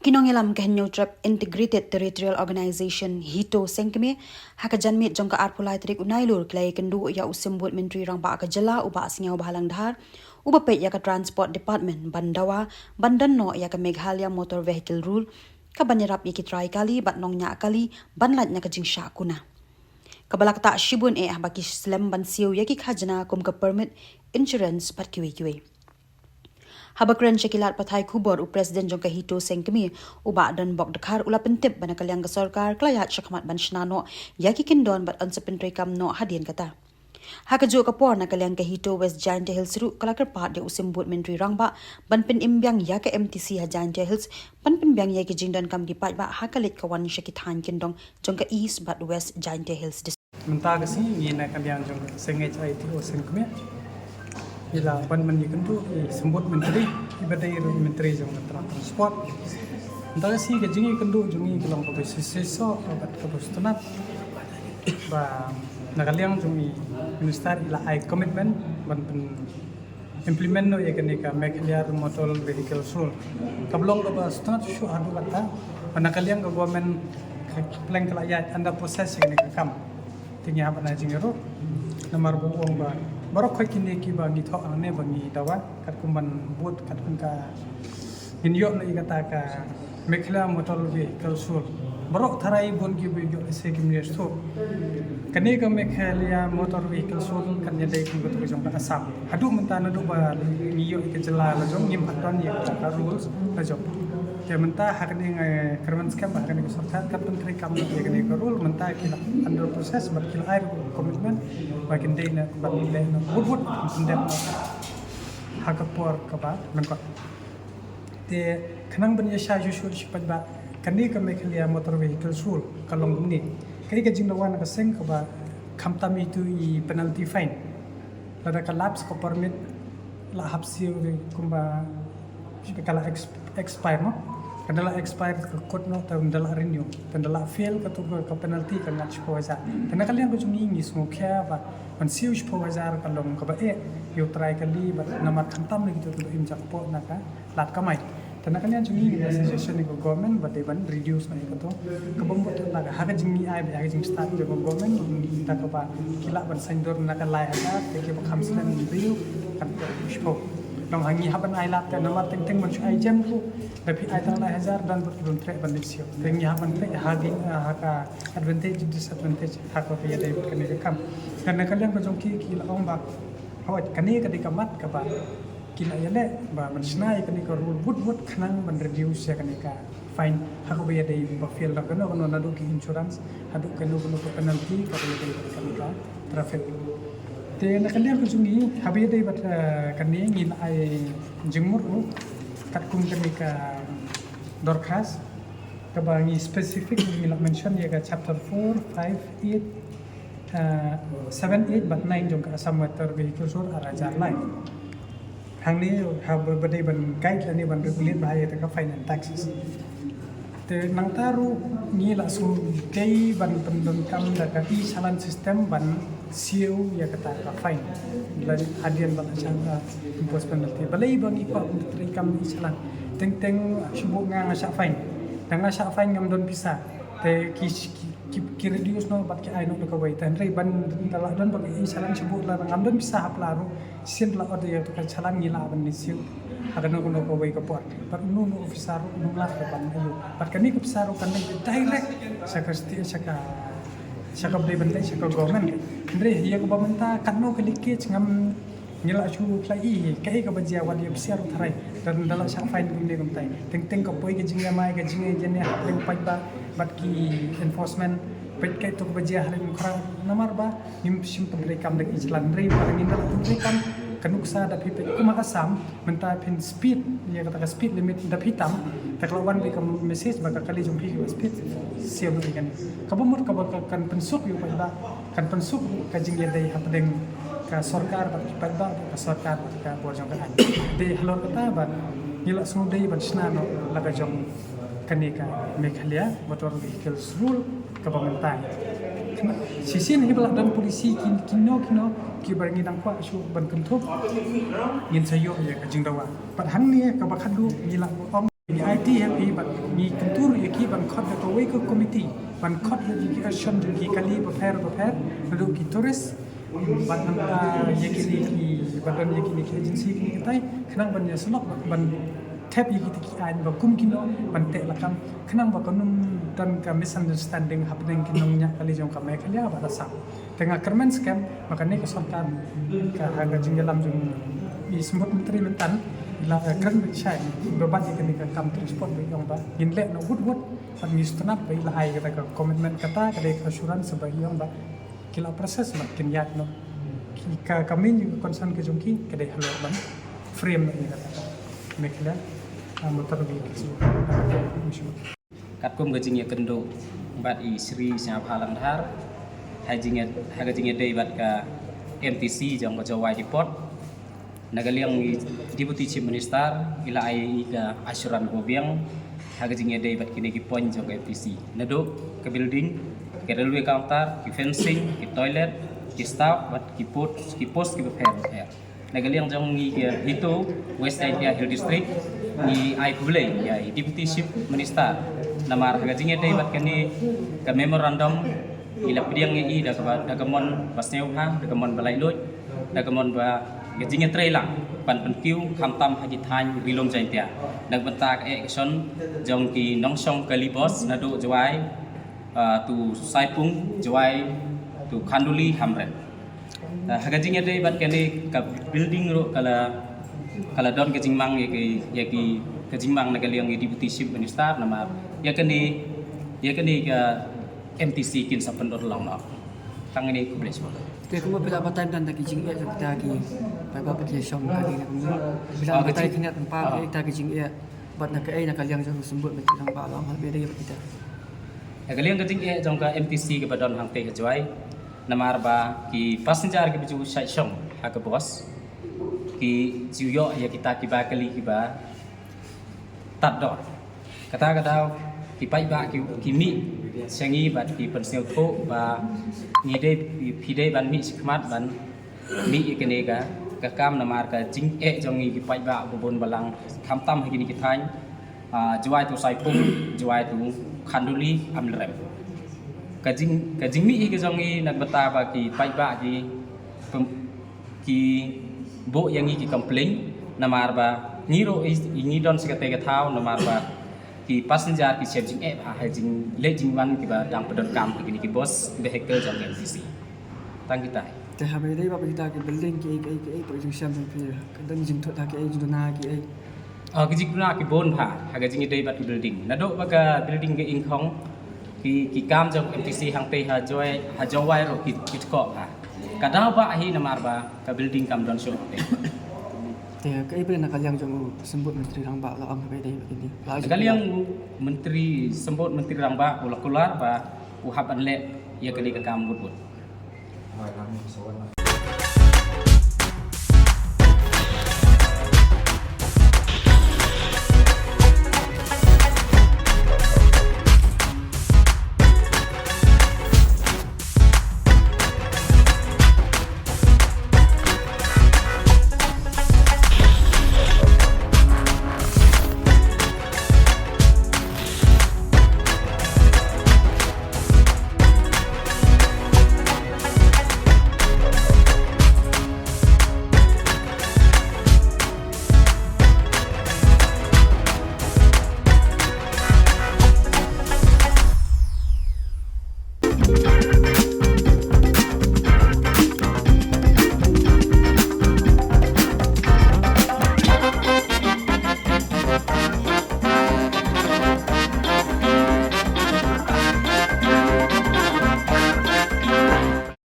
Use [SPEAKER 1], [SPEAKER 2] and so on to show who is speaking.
[SPEAKER 1] Kinongelam kehenyo trap Integrated Territorial Organization HITO sengkeme haka janmit jongka arpulai trik unailur klai kendu ya usimbut menteri rang ba ka jela uba asingau bahalang dhar uba pet ya ka transport department bandawa bandanno ya ka Meghalaya motor vehicle rule ka banyarap ya ki try kali bat nongnya kali banlat nya ka jingsha kuna kabalak ta shibun baki slam ban siu ya ki khajna kum ka permit insurance pat kiwe Habakran Shakilat Pathai Kubor u Presiden Jongka Hito Sengkemi uba dan bok dekhar ula pentip bana kalyang ka sarkar klayat syakmat ban shnano yaki kindon bat ansepentri kam no hadien kata Hakaju kapor na kalyang ka Hito West Giant Hills ru kalakar pat de usimbut menteri rangba ban pen imbyang ya ka MTC ha Giant Hills ban pen byang yaki jingdon kam gipat ba hakalit kawan Shakithan kindong Jongka East bat West Giant Hills
[SPEAKER 2] Mentah kasi ngina kalyang Jongka Sengej ITO Sengkemi Ila ban menyikan tu sembut menteri ibadai menteri jong transport entah si kejingi kendu jungi kelang ko seso abat ko stunat ba nakaliang jungi minister ila ai commitment ban implement no ka Meghalaya motor vehicle rule kablong ko ba stunat shu adu kata nakaliang ko government plan kalaya anda proses ka kam tingya ba na jingero namar buong ba Barok koi kini ki ba ni thok ane ba ni dawa kat kumban bot kat kunka inyo na igata ka Meghalaya motor vehicle rule barok tharai bon ki bi yo se ki mir so kani ka Meghalaya motor vehicle rule kan ya dai kun ko jong ka asam hadu mentana do ba ni yo ke jela la jong ngim paton ya ka rules la jong ke menta hakni kerman skam ba hakni sarkar kat menteri kam ya kani ka rule menta ki under process bar ki air commitment bagian dana bagian dana wood sendem hakapor kaba mengko te khanang ban yasha yushul shipat ba kani ka Meghalaya motor vehicle rule kalong ni kai ka jinglawan ka seng kaba khamtami tu I penalty fine lada ka lapse ko permit la hapsi kumba kala expire no kadala expire ka kot no ta undala renew tandala fail ka tu ka penalty ka ngat ko sa tanakalian ko jungi ngis mo kya ba man siu po bazar ka long ka ba yo try ka li ba namar khantam ni tu im jak po na ka lat ka mai tanakalian jungi ni suggestion ni ko government ba de ban reduce na ka to ka bom ba la ka ha jingi ai ba jing start ko government ta ka ba kila ban sendor na ka lai ha ke ke ba khamslan review kan ko Nong hangi haban ai lap te namar teng man ai jam ku tapi ai tang la hazar dan berkebun trek ban disio tengi haban trek hagi haka advantage disadvantage haka pe dai kan ni kam karena kalian ko jongki ki la ong ba hawat kani ka di kamat ka ba kila yale ba man snai kani ko rule wood khanang ban reduce ya kani ka fine haka pe dai ba feel la kono na do ki insurance hadu kono penalty ka pe dai kani ka traffic te nakalian ko jungi habi dai bat kani ngin ai jingmur kat kum kani ka dorkas ka bangi specific ngin mention ya ka chapter 4 5 8 7 8 but 9 jong ka asam motor vehicle rule arajar lai hang ni ha badai ban guide lani ban regulate bahaya ta ka fine and taxes te nang taru ni la su kei ban pendon kam da ka I salan system ban siu ya kata ka fine lan adian ban achanga impose penalty balai bang ipa menteri kam I salan teng subu nga sa fine danga sa fine ngam don bisa te ki reduce no bat ki ai no ka wai tan rei ban dala don bang I salan subu la ngam don bisa haplaru sin la ode ya ka salan ni la ban ni siu akan no ko wai ka pot pat no officer no la ka ban ayo pat kani ko officer kan direct saka beli benda saka government andre ya ko bamenta kanno ke likit ngam nyela chu klai kai ka bajia wal ya bisiar tharai dan dala sa fine ni kom tai teng ko poi ke jinga mai ke jinga jene leng pai ba bat ki enforcement pet kai to bajia halen khra namar ba nim sim pemri kam dak islan rei parangin dal pemri kam kanuksa da pipet kuma asam menta pin speed ya kata speed limit da hitam taklawan bi kam message baka kali jumpi speed siap kan kabumur kan pensuk yu pada kan pensuk ka jingya dai hapdeng ka sarkar pada ka sarkar ka borjong kan de halor kata ba nila sunu dai ban snano laga jong kanika Meghalaya motor vehicle rule ka pemerintah sisin hibla dan polisi kino ki barangi nang kwa su ban kentup ngin sayo ya ka jingdawa pat hang ni ka bakadu nila Ni IT happy but ni kentur yaki ban khot the way ko committee ban khot yaki action yaki kali prepare lalu ki turis ban nanta yaki ni badan yaki ni agency ni katai khnang ban ya sunok ban tap yaki ti an ba kum kino ban te lakam khnang ba konum dan ka misunderstanding happening kinong nya kali jong ka mai khalia ba rasa tengah kermen scam makanya kesultan ka harga jinggalam jong di sembut menteri mentan ila kan sai bebat yang ni kam transport be yang ba ginle no wood pat ni stanap be ila ai kata commitment kata kada assurance sebagai yang ba kila proses makin yat no ka kami juga concern ke jongki kada halo ban frame ni kata mekla motor bi kisu
[SPEAKER 3] kat kum ga jing ya kendo bat i Sri Sia Phalang Dhar hai jing dei bat ka MTC jong ba jawai report nagaliang Deputy Chief Minister ila ai ka asuran gobiang haga jing dei bat kini ki point jong MTC nado ke building ke railway counter ki fencing ki toilet ki staff bat ki post ki repair nagaliang jong ngi ke hito West India Hill District ni ai public ya Deputy Chief Minister namar haga jing dei bat kini ka memorandum ila pediang ngi da kamon pasneu ha da kamon balai loj da kamon ba gajing trai lang pan kiu kham tam haji than bilom jain tia nak bentak action jong ki nong song kali bos nado jawai tu saipung jawai tu khanduli hamret hagajing dei bat kene ka building ro kala don gajing mang ye ki gajing mang nagaliang Deputy Chief Minister nama ya kene ka MTC kin sapendor long no tang ini kublis
[SPEAKER 4] Kaya kung mapilapatan dan dagi jing iya kita lagi bapak pati syam kali nak mungkin bila kita kinat tempat kita dagi jing iya bat nak ai nak kaliang jang sembut mesti lang ba lang hal beda kita
[SPEAKER 3] kaliang gajing jong ka MTC ke badon hang te jawai namar ba ki passenger ke biju sai syam ha ke bos ki jiyo ya kita ki ba kali ki ba tat dot kata ki pai ba ki mi sangi bat ki penseu tho ba ni dei pi dei ban mi khmat ban mi ikene ka kam namar ka jing jong ni ki pai ba bobon balang kham tam ha ki thain jawai tu sai pung jawai tu khanduli amrem ka jing mi ki jong ni nak bata ba ki pai ba ki bo yang ki complain namar ba ni ro ni don sekate ka thau namar ba ki passenger ki chef jing ha jing le jing wan ki ba dang pedon kam ki ki bos vehicle jong MTC tang kita
[SPEAKER 4] teh habe dei bapak kita ke building ke pak jing syam pi kadang jing thot ke ai jing na ke ai
[SPEAKER 3] ki jing na ki bon pha ha ga jing dei bat building nado ba ka building ke ing khong ki kam jong MTC hang te ha jawai ro ki ko ha kadang ba hi namar ba ka building kam don show
[SPEAKER 4] teh ke ai pernah kaliang jong sembut menteri rang ba la am habe dei begini
[SPEAKER 3] kaliang menteri sembut menteri rang ba ulah kular ba uhab anle ya kali ka kam but